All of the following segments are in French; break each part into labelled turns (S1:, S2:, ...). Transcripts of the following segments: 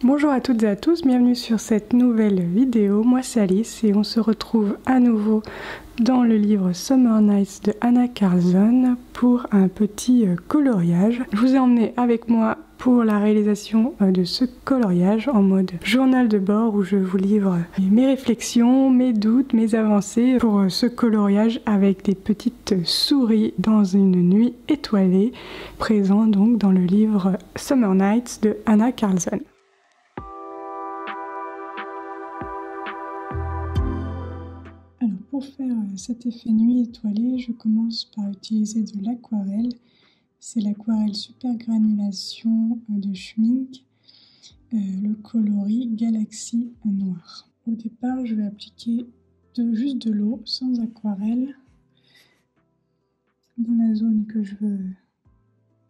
S1: Bonjour à toutes et à tous, bienvenue sur cette nouvelle vidéo. Moi c'est Alice et on se retrouve à nouveau dans le livre Summer Nights de Anna Carlson pour un petit coloriage. Je vous ai emmené avec moi pour la réalisation de ce coloriage en mode journal de bord où je vous livre mes réflexions, mes doutes, mes avancées pour ce coloriage avec des petites souris dans une nuit étoilée, présent donc dans le livre Summer Nights de Anna Carlson. Alors pour faire cet effet nuit étoilée, je commence par utiliser de l'aquarelle. C'est l'aquarelle super granulation de Schmincke, le coloris Galaxy Noir. Au départ, je vais appliquer juste de l'eau sans aquarelle dans la zone que je veux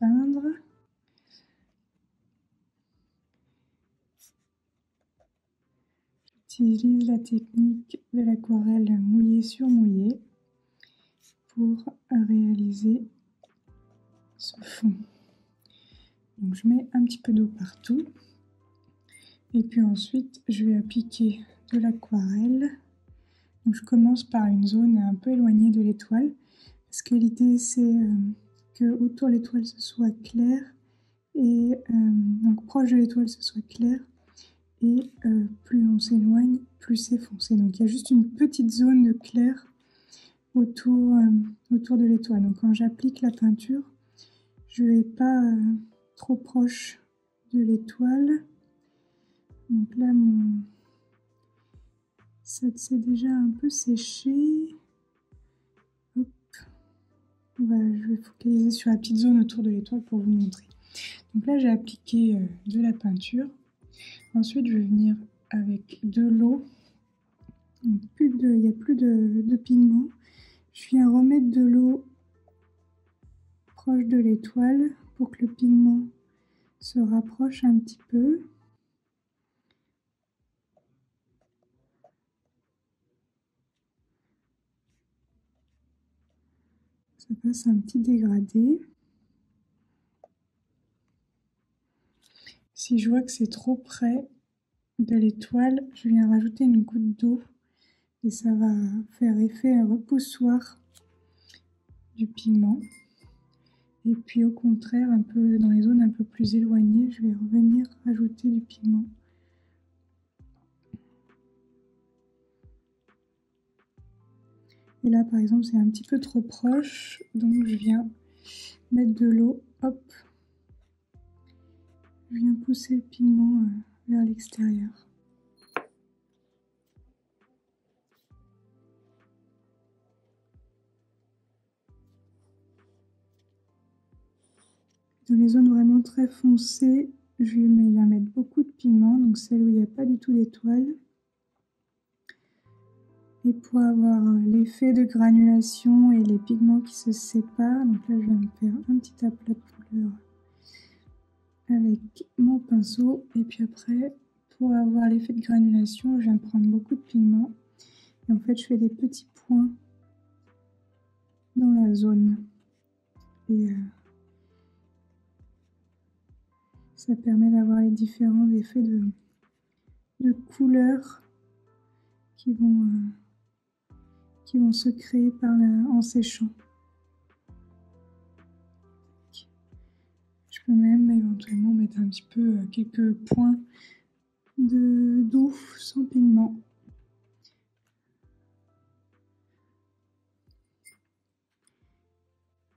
S1: peindre. J'utilise la technique de l'aquarelle mouillé sur mouillé pour réaliser ce fond. Donc je mets un petit peu d'eau partout et puis ensuite je vais appliquer de l'aquarelle. Donc je commence par une zone un peu éloignée de l'étoile parce que l'idée c'est que autour de l'étoile ce soit clair et donc proche de l'étoile ce soit clair et plus on s'éloigne plus c'est foncé. Donc il y a juste une petite zone de clair autour de l'étoile. Donc quand j'applique la peinture, je ne vais pas trop proche de l'étoile. Donc là, ça s'est déjà un peu séché. Hop. Je vais focaliser sur la petite zone autour de l'étoile pour vous montrer. Donc là, j'ai appliqué de la peinture. Ensuite, je vais venir avec de l'eau. Il n'y a plus de pigment. Je viens remettre de l'eau proche de l'étoile pour que le pigment se rapproche un petit peu. Ça passe un petit dégradé. Si je vois que c'est trop près de l'étoile, je viens rajouter une goutte d'eau et ça va faire effet repoussoir du pigment. Et puis au contraire, un peu dans les zones un peu plus éloignées, je vais revenir rajouter du pigment. Et là par exemple c'est un petit peu trop proche, donc je viens mettre de l'eau, hop, je viens pousser le pigment vers l'extérieur. Dans les zones vraiment très foncées, je vais mettre beaucoup de pigment, donc celles où il n'y a pas du tout d'étoiles. Et pour avoir l'effet de granulation et les pigments qui se séparent, donc là je vais me faire un petit aplat de couleur avec mon pinceau. Et puis après, pour avoir l'effet de granulation, je viens prendre beaucoup de pigments. Et en fait, je fais des petits points dans la zone. Et ça permet d'avoir les différents effets de couleurs qui vont se créer en séchant. Je peux même éventuellement mettre un petit peu quelques points d'eau sans pigment.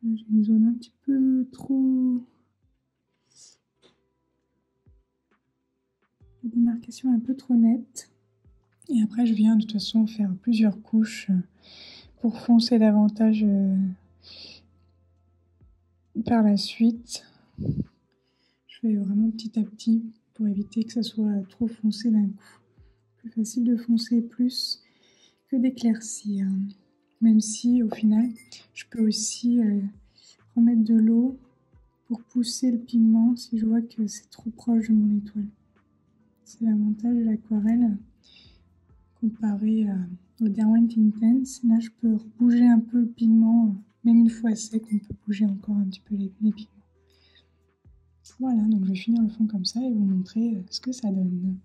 S1: Là, j'ai une zone un petit peu trop... Des démarcations un peu trop nettes. Et après, je viens de toute façon faire plusieurs couches pour foncer davantage par la suite. Je fais vraiment petit à petit pour éviter que ça soit trop foncé d'un coup. Plus facile de foncer plus que d'éclaircir. Même si au final, je peux aussi remettre de l'eau pour pousser le pigment si je vois que c'est trop proche de mon étoile. C'est l'avantage de l'aquarelle comparé au Derwent Intense. Là, je peux bouger un peu le pigment, même une fois sec, on peut bouger encore un petit peu les pigments. Voilà, donc je vais finir le fond comme ça et vous montrer ce que ça donne.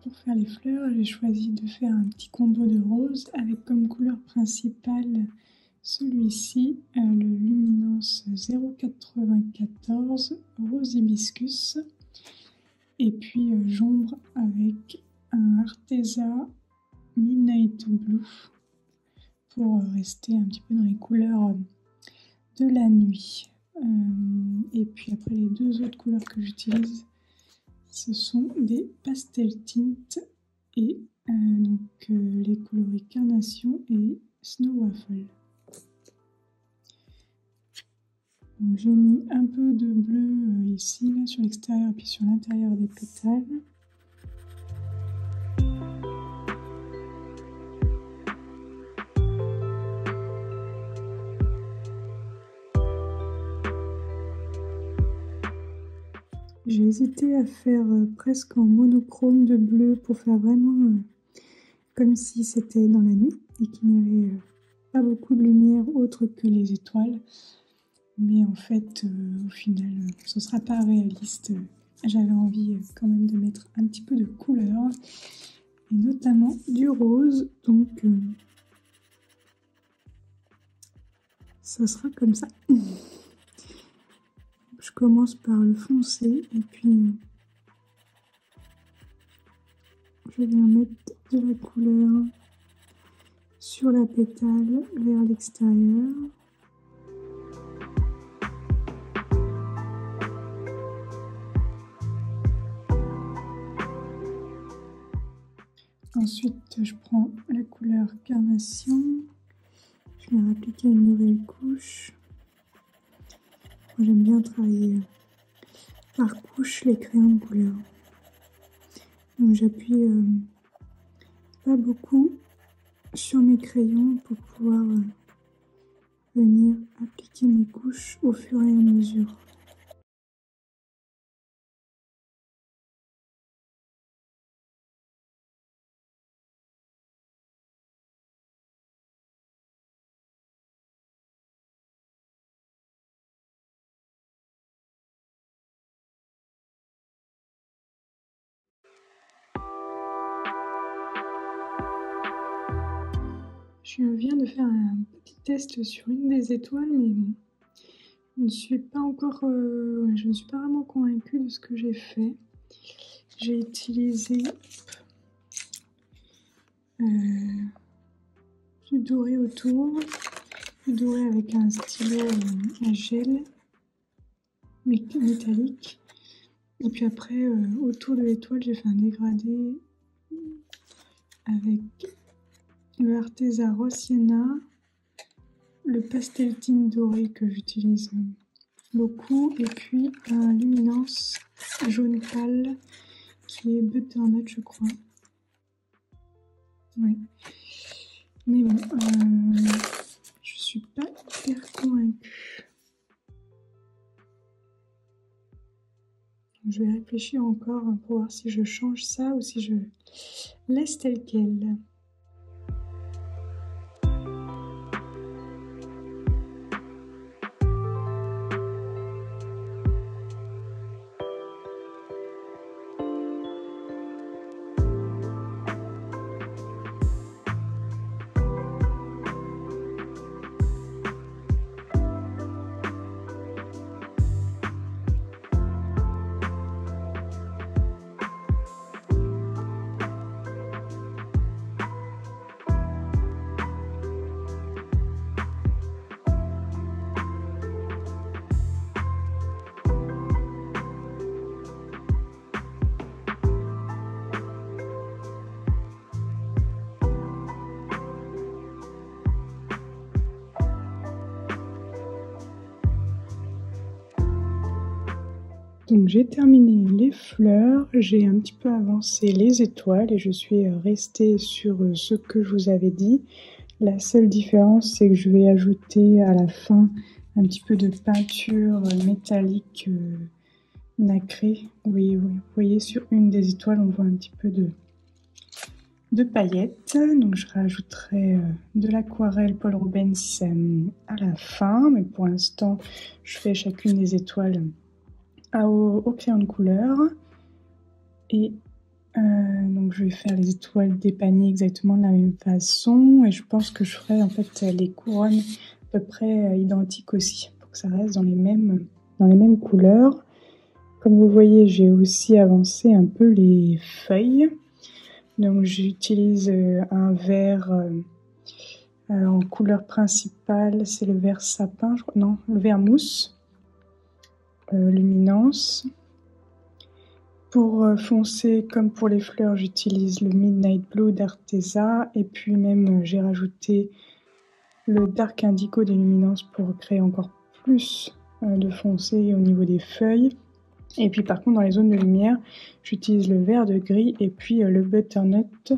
S1: Pour faire les fleurs, j'ai choisi de faire un petit combo de roses avec comme couleur principale celui-ci, le Luminance 094 Rose Hibiscus. Et puis j'ombre avec un Arteza Midnight Blue pour rester un petit peu dans les couleurs de la nuit. Et puis après les deux autres couleurs que j'utilise, ce sont des pastel tint et les coloris Carnation et Snow Waffle. J'ai mis un peu de bleu ici, là, sur l'extérieur et puis sur l'intérieur des pétales. J'ai hésité à faire presque en monochrome de bleu pour faire vraiment comme si c'était dans la nuit et qu'il n'y avait pas beaucoup de lumière autre que les étoiles. Mais en fait, au final, ce ne sera pas réaliste. J'avais envie quand même de mettre un petit peu de couleur, et notamment du rose. Donc, ça sera comme ça. Je commence par le foncé et puis je viens mettre de la couleur sur la pétale vers l'extérieur. Ensuite, je prends la couleur Carnation. Je viens appliquer une nouvelle couche. J'aime bien travailler par couche les crayons de couleur. Donc j'appuie pas beaucoup sur mes crayons pour pouvoir venir appliquer mes couches au fur et à mesure. Je viens de faire un petit test sur une des étoiles, mais bon, je ne suis pas encore, je ne suis pas vraiment convaincue de ce que j'ai fait. J'ai utilisé du doré autour, du doré avec un stylo à gel métallique. Et puis après, autour de l'étoile, j'ai fait un dégradé avec le Arteza Rossiena, le pastel tint doré que j'utilise beaucoup, et puis un Luminance jaune pâle qui est butternut, je crois. Ouais. Mais bon, je suis pas hyper convaincue. Je vais réfléchir encore pour voir si je change ça ou si je laisse tel quel. Donc j'ai terminé les fleurs, j'ai un petit peu avancé les étoiles et je suis restée sur ce que je vous avais dit. La seule différence, c'est que je vais ajouter à la fin un petit peu de peinture métallique nacrée. Oui, vous voyez sur une des étoiles, on voit un petit peu de paillettes. Donc je rajouterai de l'aquarelle Paul Rubens à la fin, mais pour l'instant, je fais chacune des étoiles au crayon de couleur. Et donc je vais faire les étoiles des paniers exactement de la même façon, et je pense que je ferai en fait les couronnes à peu près identiques aussi, pour que ça reste dans les mêmes couleurs. Comme vous voyez, j'ai aussi avancé un peu les feuilles. Donc j'utilise un vert en couleur principale, c'est le vert sapin, je crois. Non, le vert mousse, luminance. Pour foncer, comme pour les fleurs, j'utilise le Midnight Blue d'Arteza, et puis même j'ai rajouté le Dark Indigo des Luminance pour créer encore plus de foncé au niveau des feuilles. Et puis par contre dans les zones de lumière, j'utilise le vert de gris et puis le Butternut.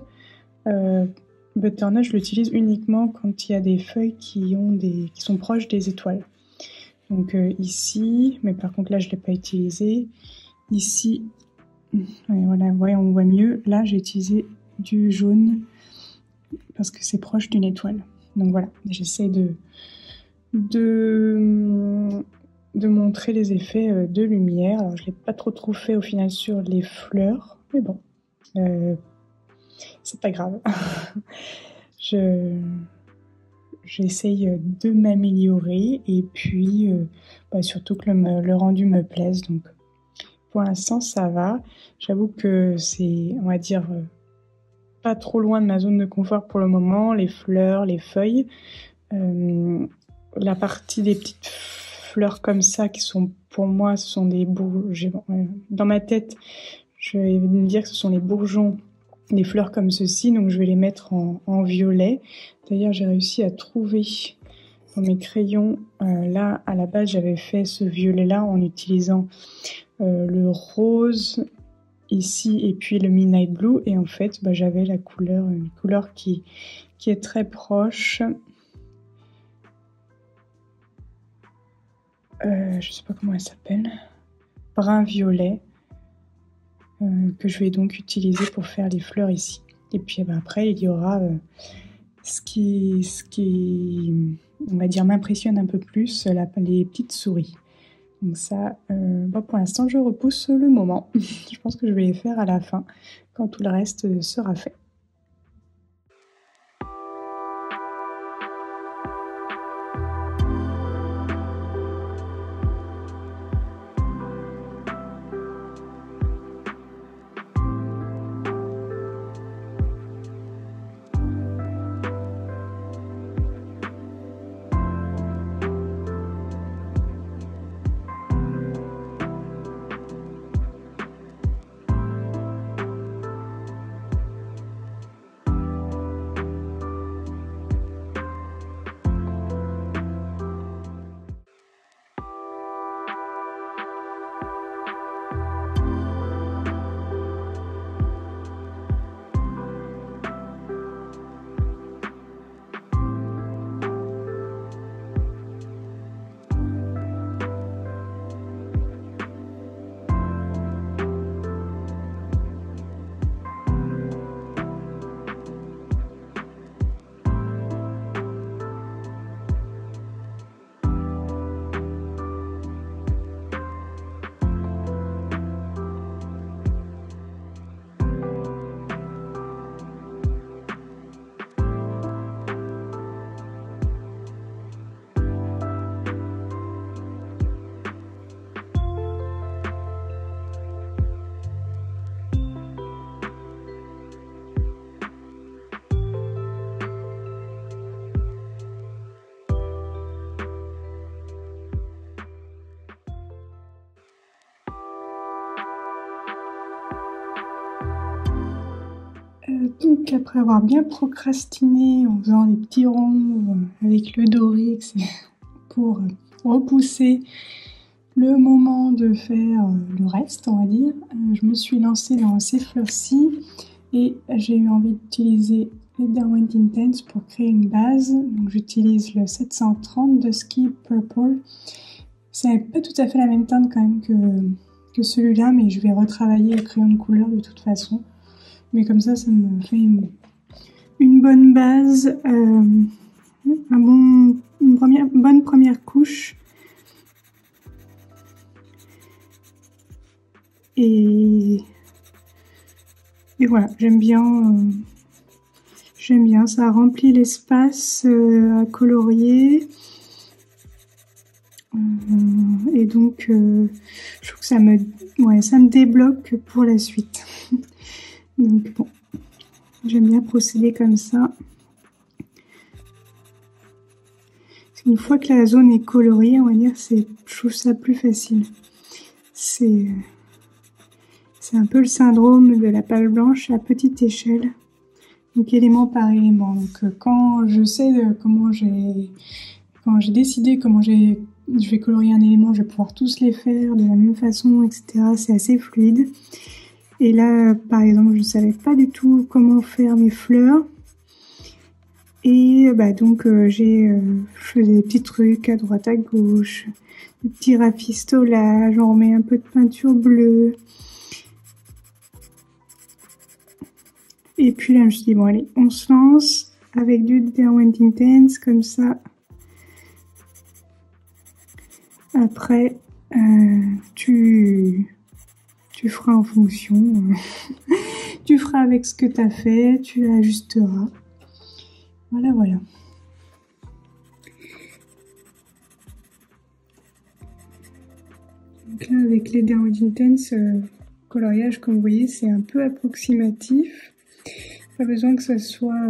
S1: Butternut, je l'utilise uniquement quand il y a des feuilles qui sont proches des étoiles. Donc ici, mais par contre là je ne l'ai pas utilisé. Ici, voilà, on voit mieux. Là j'ai utilisé du jaune parce que c'est proche d'une étoile. Donc voilà, j'essaie de montrer les effets de lumière. Alors je ne l'ai pas trop fait au final sur les fleurs, mais bon, c'est pas grave. J'essaye de m'améliorer et puis surtout que le rendu me plaise. Donc pour l'instant ça va. J'avoue que c'est, on va dire, pas trop loin de ma zone de confort pour le moment. Les fleurs, les feuilles, la partie des petites fleurs comme ça qui sont, pour moi, ce sont des bourgeons. Dans ma tête, je vais me dire que ce sont les bourgeons des fleurs comme ceci, donc je vais les mettre en violet. D'ailleurs, j'ai réussi à trouver dans mes crayons, là, à la base, j'avais fait ce violet-là en utilisant le rose ici et puis le Midnight Blue, et en fait, j'avais une couleur qui est très proche. Je sais pas comment elle s'appelle, brun-violet, que je vais donc utiliser pour faire les fleurs ici. Et puis après, il y aura ce qui, on va dire, m'impressionne un peu plus, les petites souris. Donc ça, pour l'instant, je repousse le moment. Je pense que je vais les faire à la fin, quand tout le reste sera fait. Donc après avoir bien procrastiné en faisant les petits ronds avec le doré pour repousser le moment de faire le reste, on va dire. Je me suis lancée dans ces fleurs-ci et j'ai eu envie d'utiliser les Derwent Intense pour créer une base. Donc j'utilise le 730 de Ski Purple. C'est pas tout à fait la même teinte quand même que celui-là, mais je vais retravailler le crayon de couleur de toute façon. Mais comme ça me fait une bonne base, une bonne première couche. Et voilà, j'aime bien, ça remplit l'espace à colorier. Et donc, je trouve que ça me débloque pour la suite. Donc bon, j'aime bien procéder comme ça. Une fois que la zone est coloriée, on va dire, je trouve ça plus facile. C'est un peu le syndrome de la page blanche à petite échelle. Donc élément par élément. Donc quand je sais quand j'ai décidé comment je vais colorier un élément, je vais pouvoir tous les faire de la même façon, etc. C'est assez fluide. Et là, par exemple, je ne savais pas du tout comment faire mes fleurs. Et donc je faisais des petits trucs à droite à gauche, des petits rafistolages, on remet un peu de peinture bleue. Et puis là, je me suis dit, bon allez, on se lance avec du Derwent Intense, comme ça. Après, tu feras en fonction. Tu feras avec ce que tu as fait, tu ajusteras. Voilà, voilà. Donc là, avec les Derwent Intense, coloriage, comme vous voyez, c'est un peu approximatif. Pas besoin que ça soit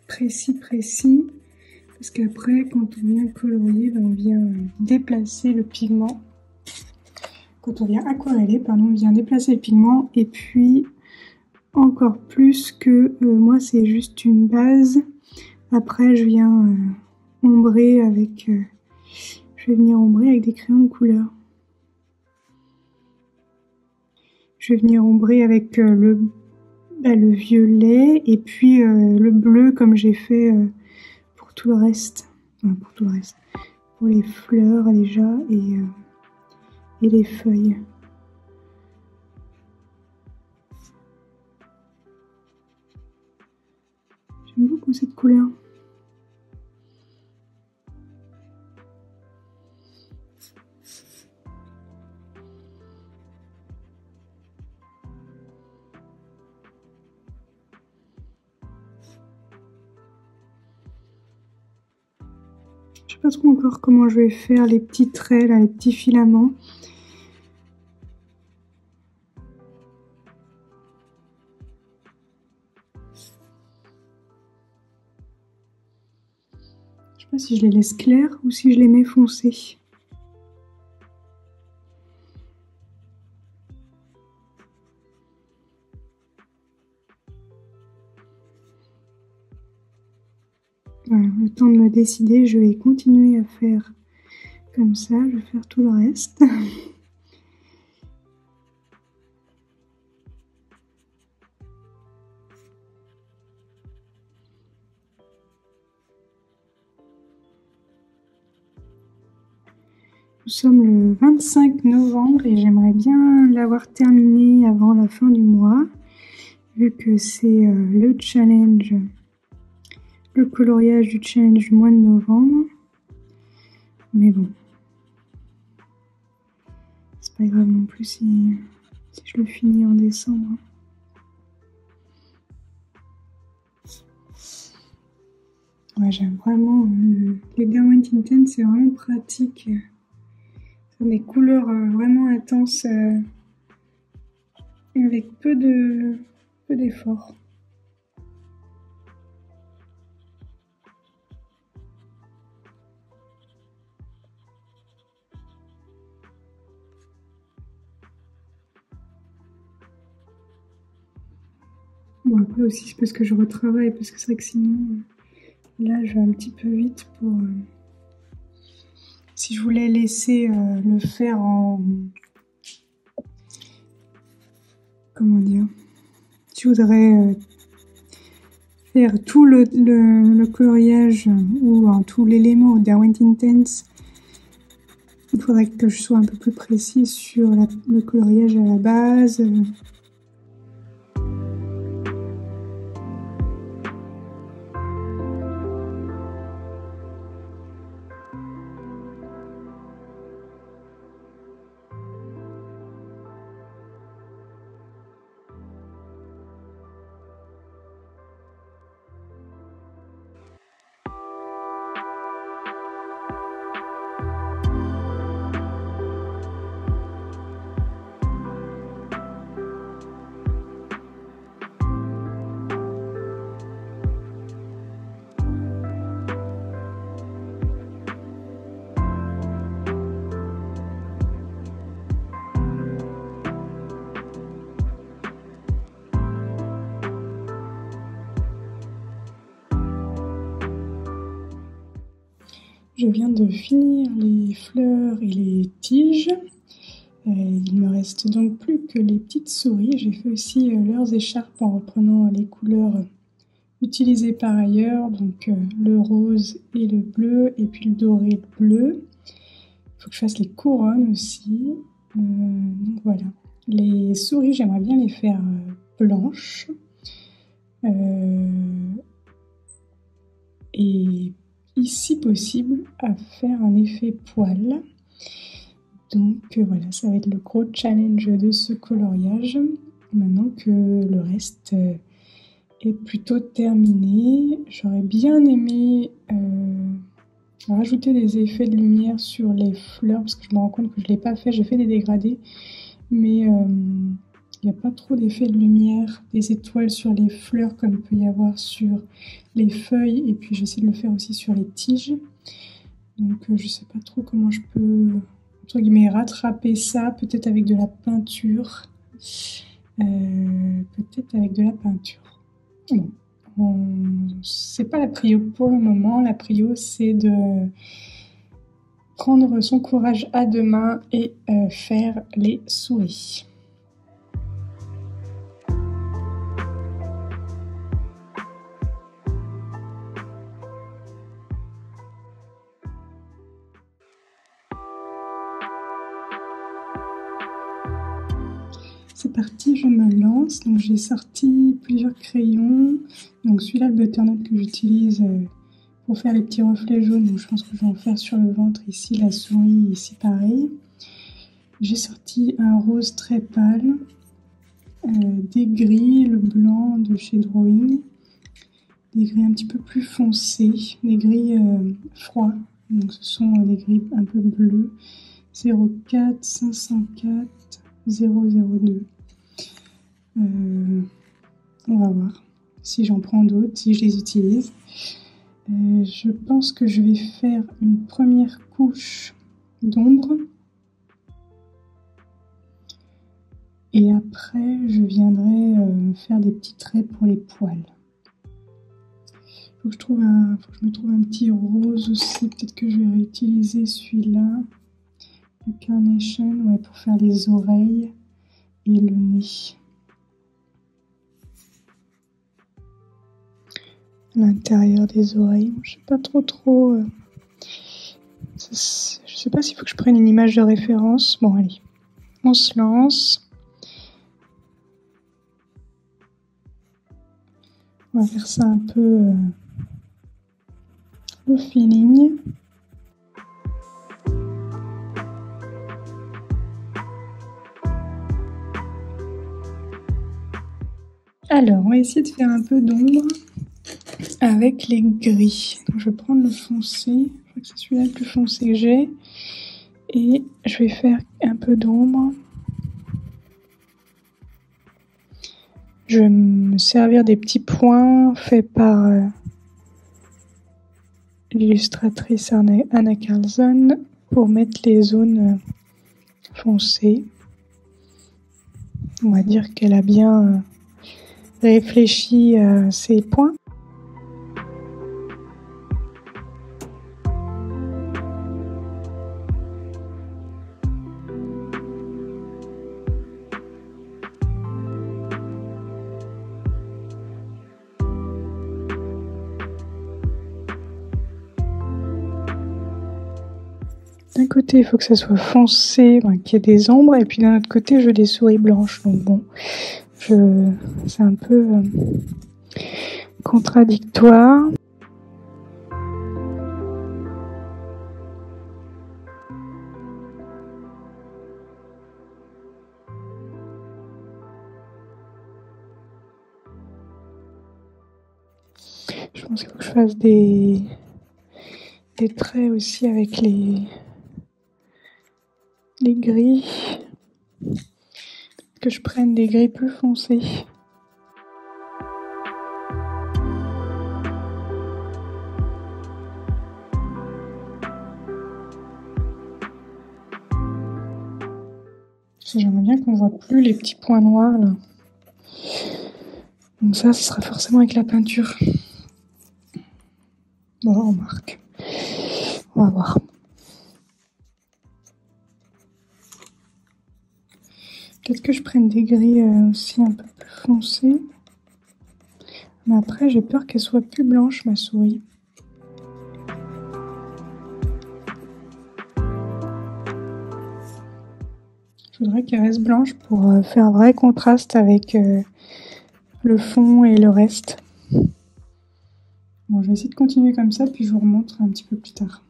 S1: précis, parce qu'après, quand on vient colorier, on vient déplacer le pigment. Quand on vient aquareller, on vient déplacer le pigment, et puis encore plus que moi, c'est juste une base. Après, je viens ombrer avec, je vais venir ombrer avec des crayons de couleur. Je vais venir ombrer avec le violet et puis le bleu comme j'ai fait pour tout le reste. Enfin, pour tout le reste. Pour les fleurs déjà et les feuilles. J'aime beaucoup cette couleur. Je sais pas trop encore comment je vais faire les petits traits, là, les petits filaments. Je sais pas si je les laisse clairs ou si je les mets foncés. Voilà, le temps de me décider, je vais continuer à faire comme ça, je vais faire tout le reste. Nous sommes le 25 novembre et j'aimerais bien l'avoir terminé avant la fin du mois, vu que c'est le challenge, le coloriage du challenge du mois de novembre. Mais bon, c'est pas grave non plus si je le finis en décembre. Ouais, j'aime vraiment les Derwent Intense, c'est vraiment pratique. Ce sont des couleurs vraiment intenses avec peu d'effort. Bon, après aussi, c'est parce que je retravaille, parce que c'est vrai que sinon, là, je vais un petit peu vite si je voulais laisser le faire en... Comment dire? Si je voudrais faire tout le coloriage ou tout l'élément Derwent Intense, il faudrait que je sois un peu plus précise sur le coloriage à la base. Je viens de finir les fleurs et les tiges. Il me reste donc plus que les petites souris. J'ai fait aussi leurs écharpes en reprenant les couleurs utilisées par ailleurs, donc le rose et le bleu, et puis le doré et le bleu. Il faut que je fasse les couronnes aussi. Donc voilà. Les souris, j'aimerais bien les faire blanches. Et si possible, à faire un effet poil. Donc voilà, ça va être le gros challenge de ce coloriage. Maintenant que le reste est plutôt terminé, j'aurais bien aimé rajouter des effets de lumière sur les fleurs, parce que je me rends compte que je ne l'ai pas fait. J'ai fait des dégradés, mais il n'y a pas trop d'effets de lumière, des étoiles sur les fleurs comme il peut y avoir sur les feuilles, et puis j'essaie de le faire aussi sur les tiges. Donc je ne sais pas trop comment je peux, entre guillemets, rattraper ça, peut-être avec de la peinture. Bon, c'est pas la prio pour le moment. La prio, c'est de prendre son courage à deux mains et faire les souris. C'est parti, je me lance. Donc j'ai sorti plusieurs crayons. Donc celui-là, le butternut que j'utilise pour faire les petits reflets jaunes. Donc je pense que je vais en faire sur le ventre ici, la souris ici pareil. J'ai sorti un rose très pâle, des gris, le blanc de chez Drawing, des gris un petit peu plus foncés, des gris froids. Donc ce sont des gris un peu bleus. 04, 504. 002. On va voir si j'en prends d'autres, si je les utilise. Je pense que je vais faire une première couche d'ombre. Et après, je viendrai faire des petits traits pour les poils. Faut que je me trouve un petit rose aussi. Peut-être que je vais réutiliser celui-là. Le carnation, ouais, pour faire les oreilles et le nez. L'intérieur des oreilles, je sais pas trop. Je sais pas s'il faut que je prenne une image de référence. Bon, allez, on se lance. On va faire ça un peu au feeling. Alors, on va essayer de faire un peu d'ombre avec les gris. Donc, je vais prendre le foncé, je crois que c'est celui-là le plus foncé que j'ai. Et je vais faire un peu d'ombre. Je vais me servir des petits points faits par l'illustratrice Anna Carlson pour mettre les zones foncées. On va dire qu'elle a bien réfléchi à ces points. côté il faut que ça soit foncé, qu'il y ait des ombres, et puis d'un autre côté je veux des souris blanches. Donc bon, c'est un peu contradictoire. Je pense qu'il faut que je fasse des traits aussi avec les gris, que je prenne des gris plus foncés. J'aimerais bien qu'on voit plus les petits points noirs là. Donc ça, ce sera forcément avec la peinture. Bon, on remarque. On va voir. Peut-être que je prenne des gris aussi un peu plus foncés. Mais après, j'ai peur qu'elle soit plus blanche, ma souris. Je voudrais qu'elle reste blanche pour faire un vrai contraste avec le fond et le reste. Bon, je vais essayer de continuer comme ça, puis je vous remontre un petit peu plus tard.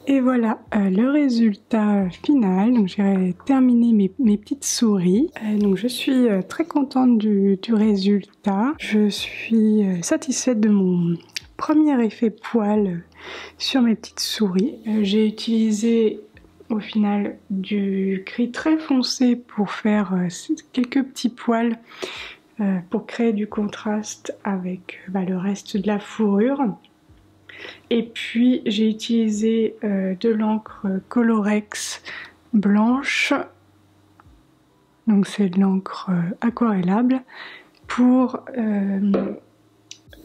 S1: Et voilà le résultat final. Donc j'ai terminé mes petites souris. Donc je suis très contente du résultat. Je suis satisfaite de mon premier effet poil sur mes petites souris. J'ai utilisé au final du gris très foncé pour faire quelques petits poils pour créer du contraste avec le reste de la fourrure. Et puis j'ai utilisé de l'encre Colorex blanche, donc c'est de l'encre aquarellable, pour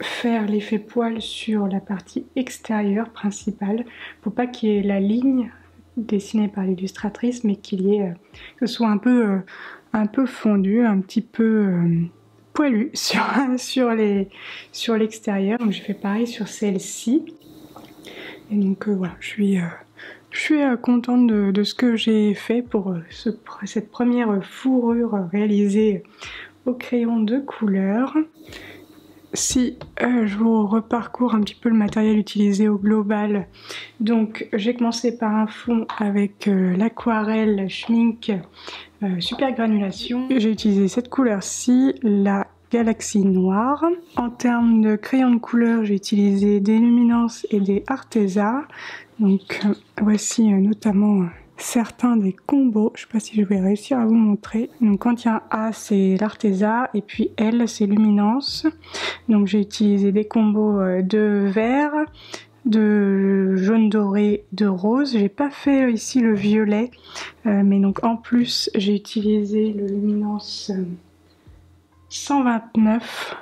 S1: faire l'effet poil sur la partie extérieure principale, pour pas qu'il y ait la ligne dessinée par l'illustratrice, mais qu'il y ait que ce soit un peu fondu, un petit peu poilu sur l'extérieur. Donc j'ai fait pareil sur celle-ci. Et donc voilà, je suis contente de ce que j'ai fait pour cette première fourrure réalisée au crayon de couleur. Si je vous reparcours un petit peu le matériel utilisé au global, donc j'ai commencé par un fond avec l'aquarelle Schmink Super Granulation. J'ai utilisé cette couleur-ci, la Galaxie Noire. En termes de crayon de couleur, j'ai utilisé des Luminance et des Arteza. Donc voici notamment certains des combos. Je ne sais pas si je vais réussir à vous montrer. Donc quand il y a un A, c'est l'Arteza, et puis L, c'est Luminance. Donc j'ai utilisé des combos de vert, de jaune doré, de rose. J'ai pas fait ici le violet, mais donc en plus j'ai utilisé le Luminance 129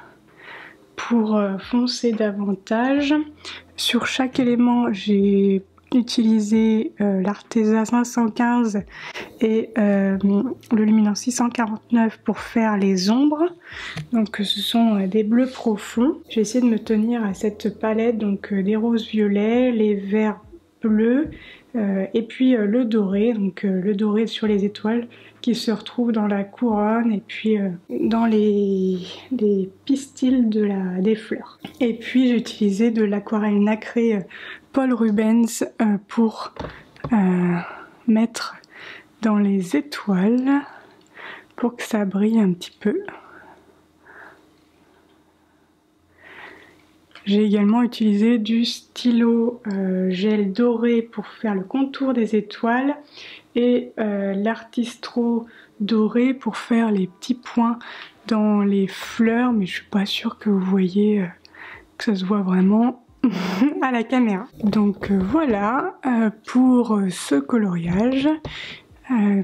S1: pour foncer davantage. Sur chaque élément, j'ai utilisé l'Arteza 515 et le Luminance 649 pour faire les ombres. Donc ce sont des bleus profonds. J'ai essayé de me tenir à cette palette, donc des roses violets, les verts bleus et puis le doré, donc le doré sur les étoiles qui se retrouve dans la couronne et puis dans les pistils des fleurs. Et puis j'ai utilisé de l'aquarelle nacrée Paul Rubens pour mettre dans les étoiles pour que ça brille un petit peu. J'ai également utilisé du stylo gel doré pour faire le contour des étoiles et l'artistro doré pour faire les petits points dans les fleurs, mais je suis pas sûre que vous voyez que ça se voit vraiment à la caméra. Donc voilà pour ce coloriage.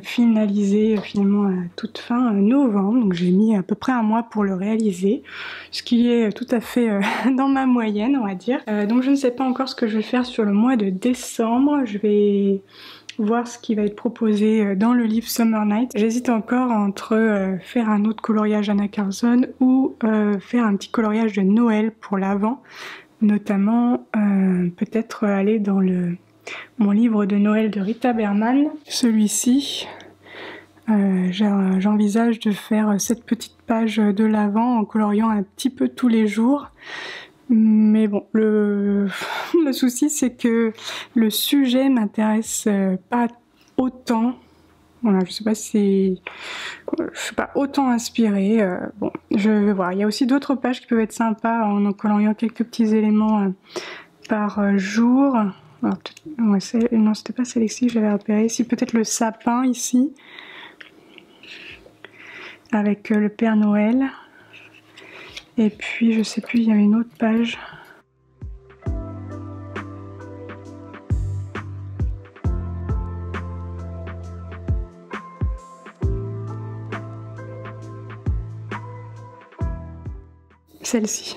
S1: Finalisé finalement à toute fin novembre, donc j'ai mis à peu près un mois pour le réaliser, ce qui est tout à fait dans ma moyenne, on va dire. Donc je ne sais pas encore ce que je vais faire sur le mois de décembre, je vais voir ce qui va être proposé dans le livre Summer Nights. J'hésite encore entre faire un autre coloriage Anna Carlson ou faire un petit coloriage de Noël pour l'Avent, notamment peut-être aller dans mon livre de Noël de Rita Berman. Celui-ci, j'envisage de faire cette petite page de l'Avent en coloriant un petit peu tous les jours. Mais bon, le souci c'est que le sujet m'intéresse pas autant. Voilà, je sais pas si je suis pas autant inspirée. Bon, je vais voir. Il y a aussi d'autres pages qui peuvent être sympas en coloriant quelques petits éléments par jour. Alors, ouais, non, c'était pas celle-ci que j'avais repéré. Si, peut-être le sapin ici, avec le Père Noël. Et puis, je sais plus, il y avait une autre page. Celle-ci.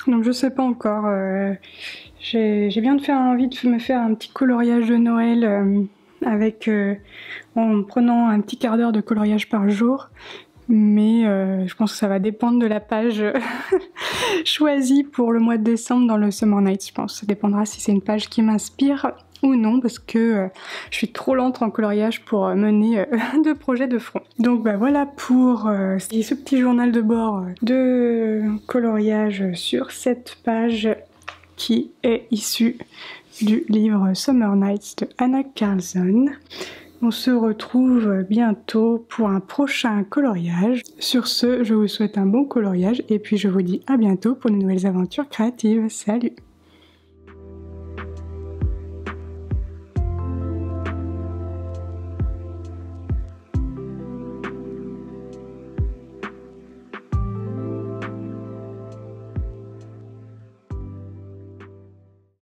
S1: Donc, je sais pas encore. J'ai bien envie de me faire un petit coloriage de Noël en prenant un petit quart d'heure de coloriage par jour. Mais je pense que ça va dépendre de la page choisie pour le mois de décembre dans le Summer Nights. Je pense que ça dépendra si c'est une page qui m'inspire ou non, parce que je suis trop lente en coloriage pour mener de projets de front. Donc bah voilà pour ce petit journal de bord de coloriage sur cette page qui est issue du livre Summer Nights de Anna Carlson. On se retrouve bientôt pour un prochain coloriage. Sur ce, je vous souhaite un bon coloriage et puis je vous dis à bientôt pour de nouvelles aventures créatives. Salut!